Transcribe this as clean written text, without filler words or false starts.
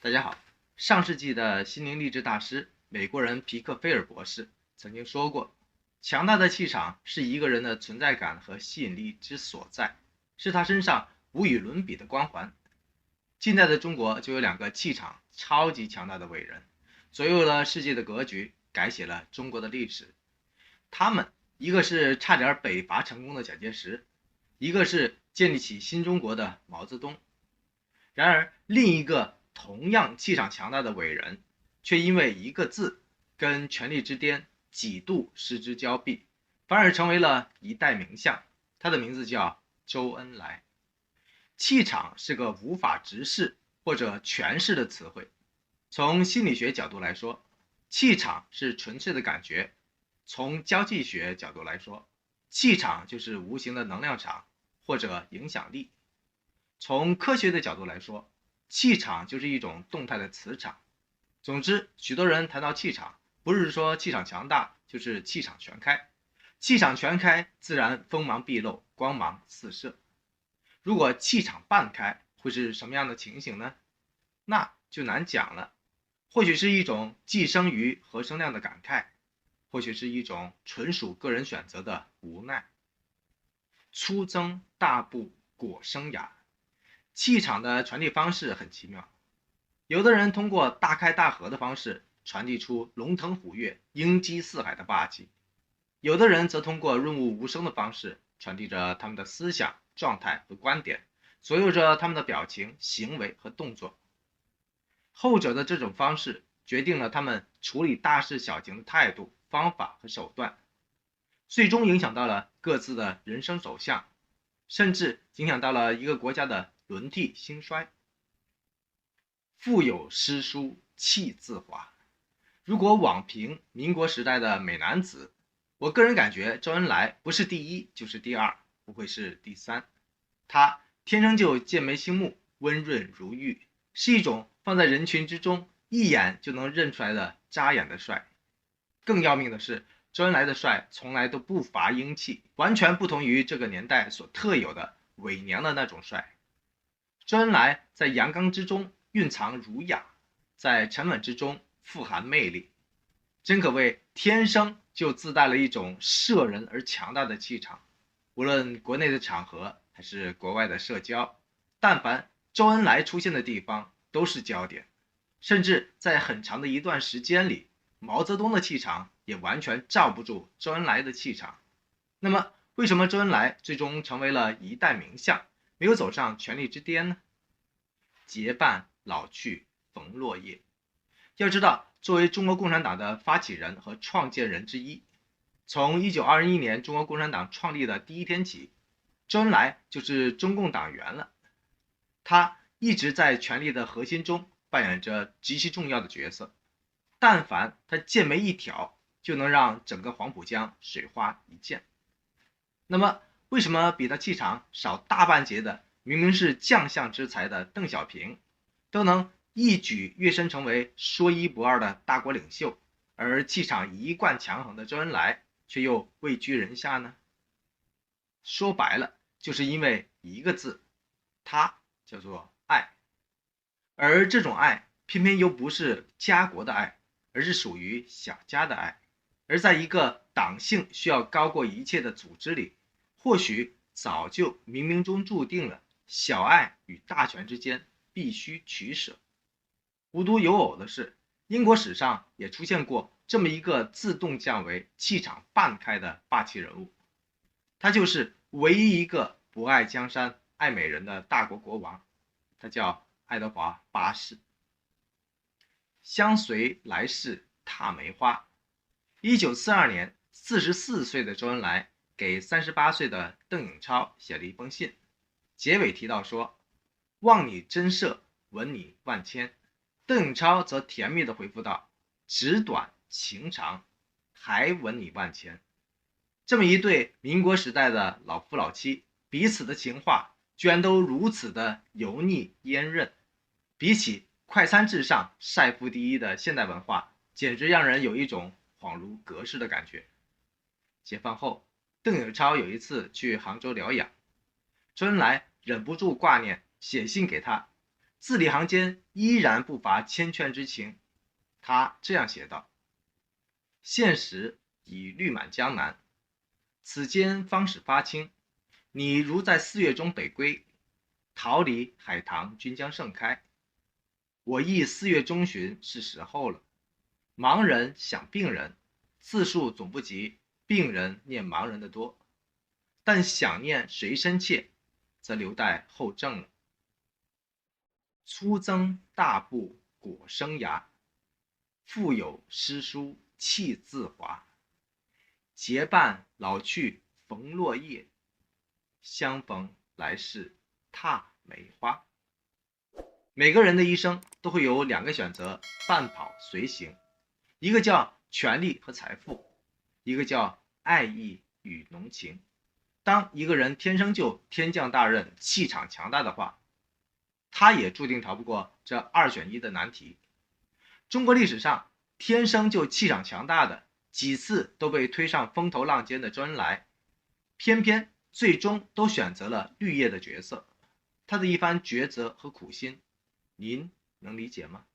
大家好，上世纪的心灵励志大师美国人皮克菲尔博士曾经说过，强大的气场是一个人的存在感和吸引力之所在，是他身上无与伦比的光环。近代的中国就有两个气场超级强大的伟人，左右了世界的格局，改写了中国的历史。他们一个是差点北伐成功的蒋介石，一个是建立起新中国的毛泽东。然而，另一个同样气场强大的伟人，却因为一个字跟权力之巅几度失之交臂，反而成为了一代名相。他的名字叫周恩来。气场是个无法直视或者诠释的词汇。从心理学角度来说，气场是纯粹的感觉；从交际学角度来说，气场就是无形的能量场或者影响力。从科学的角度来说，气场就是一种动态的磁场。总之，许多人谈到气场，不是说气场强大，就是气场全开。气场全开，自然锋芒毕露，光芒四射。如果气场半开，会是什么样的情形呢？那就难讲了。或许是一种寄生于核生量的感慨，或许是一种纯属个人选择的无奈。粗增大布果生芽。气场的传递方式很奇妙，有的人通过大开大合的方式传递出龙腾虎跃、鹰击四海的霸气，有的人则通过润物无声的方式传递着他们的思想、状态和观点，左右着他们的表情、行为和动作。后者的这种方式决定了他们处理大事小情的态度、方法和手段，最终影响到了各自的人生走向，甚至影响到了一个国家的轮替兴衰。腹有诗书气自华。如果网评民国时代的美男子，我个人感觉周恩来不是第一就是第二，不会是第三。他天生就剑眉星目，温润如玉，是一种放在人群之中一眼就能认出来的扎眼的帅。更要命的是，周恩来的帅从来都不乏英气，完全不同于这个年代所特有的伪娘的那种帅。周恩来在阳刚之中蕴藏儒雅，在沉稳之中富含魅力，真可谓天生就自带了一种摄人而强大的气场。无论国内的场合还是国外的社交，但凡周恩来出现的地方都是焦点，甚至在很长的一段时间里，毛泽东的气场也完全罩不住周恩来的气场。那么为什么周恩来最终成为了一代名相，没有走上权力之巅呢？结伴老去逢落叶。要知道，作为中国共产党的发起人和创建人之一，从1921年中国共产党创立的第一天起，周恩来就是中共党员了。他一直在权力的核心中扮演着极其重要的角色，但凡他剑眉一挑，就能让整个黄浦江水花一溅。那么，为什么比他气场少大半截的，明明是将相之才的邓小平，都能一举跃升成为说一不二的大国领袖，而气场一贯强横的周恩来却又位居人下呢？说白了，就是因为一个字，它叫做爱。而这种爱偏偏又不是家国的爱，而是属于小家的爱。而在一个党性需要高过一切的组织里，或许早就冥冥中注定了小爱与大权之间必须取舍。无独有偶的是，英国史上也出现过这么一个自动降为气场半开的霸气人物，他就是唯一一个不爱江山爱美人的大国国王，他叫爱德华八世。相随来世踏梅花。1942年，44岁的周恩来给38岁的邓颖超写了一封信，结尾提到说：望你真赦，闻你万千。邓颖超则甜蜜地回复道：纸短情长，还闻你万千。这么一对民国时代的老夫老妻，彼此的情话居然都如此的油腻烟韧，比起快餐至上、晒富第一的现代文化，简直让人有一种恍如隔世的感觉。解放后，邓颖超有一次去杭州疗养，周恩来忍不住挂念，写信给他，字里行间依然不乏谦劝之情。他这样写道：现实已绿满江南，此间方始发青。你如在4月中北归，桃李海棠均将盛开。我忆4月中旬是时候了。盲人想病人，字数总不及病人念盲人的多，但想念谁深切，则留待后证了。粗增大布裹生涯，腹有诗书气自华。结伴老去逢落叶，相逢来世踏梅花。每个人的一生都会有2个选择伴跑随行，一个叫权力和财富，一个叫爱意与浓情。当一个人天生就天降大任，气场强大的话，他也注定逃不过这2选1的难题。中国历史上天生就气场强大的几次都被推上风头浪尖的周恩来，偏偏最终都选择了绿叶的角色。他的一番抉择和苦心，您能理解吗？